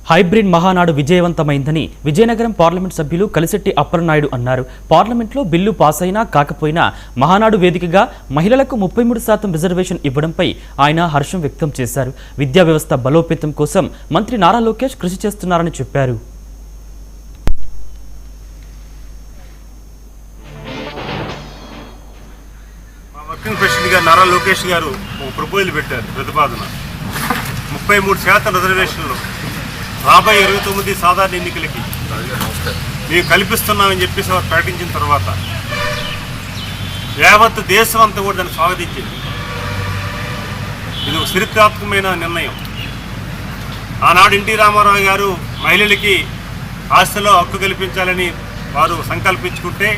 Hybrid Mahanadu విజయవంతమైందని Vizianagaram parliament సభ్యులు కలిశెట్టి అప్పలనాయుడు అన్నారు. పార్లమెంట్లో బిల్లు పాస్ అయినా కాకపోయినా మహానాడు వేదికగా మహిళలకు 33% రిజర్వేషన్ ఇవ్వడంపై ఆయన హర్షం వ్యక్తం చేశారు. విద్యా వ్యవస్థ బలోపేతం కోసం మంత్రి నారా లోకేష్ కృషి చేస్తున్నారని చెప్పారు. వర్కింగ్ ప్రెసిడెంట్గా నారా లోకేష్ గారు ఒక ప్రపోజల్ పెట్టారు. ప్రతిపాదన 33% రిజర్వేషన్లు రాబోయే 29 సాధారణ ఎన్నికలకి మేము కల్పిస్తున్నామని చెప్పేసి వారు ప్రకటించిన తర్వాత యావత్ దేశం అంతా కూడా దాన్ని స్వాగతించింది. ఇది ఒక చరిత్రాత్మకమైన నిర్ణయం. ఆనాడు ఎన్టీ రామారావు గారు మహిళలకి ఆస్తిలో హక్కు కల్పించాలని వారు సంకల్పించుకుంటే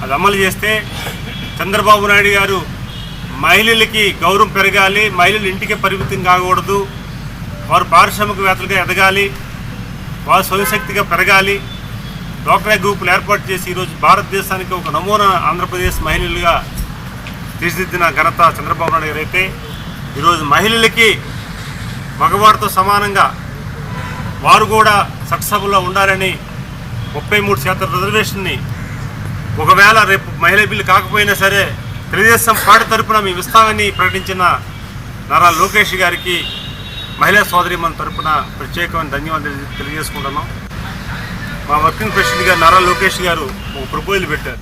అది అమలు చేస్తే, చంద్రబాబు నాయుడు గారు మహిళలకి గౌరవం పెరగాలి, మహిళలు ఇంటికి పరిమితం కాకూడదు, వారు పారిశ్రామికవేత్తలుగా ఎదగాలి, వారు స్వయంశక్తిగా పెరగాలి, డ్వాక్రా గ్రూపులు ఏర్పాటు చేసి ఈరోజు భారతదేశానికి ఒక నమూనా ఆంధ్రప్రదేశ్ మహిళలుగా తీర్చిదిద్దిన ఘనత చంద్రబాబు నాయుడు గారు అయితే, ఈరోజు మహిళలకి మగవారితో సమానంగా వారు కూడా చట్టసభలో ఉండాలని 33% రిజర్వేషన్ని ఒకవేళ రేపు మహిళా బిల్లు కాకపోయినా సరే తెలుగుదేశం పార్టీ తరఫున మేము ఇస్తామని ప్రకటించిన నారా లోకేష్ గారికి మహిళా సోదరిమణుల తరఫున ప్రత్యేకమైన ధన్యవాదాలు తెలియజేసుకుంటున్నాం. మా వర్కింగ్ ప్రెసిడెంట్గా నారా లోకేష్ గారు ఒక ప్రపోజల్ పెట్టారు.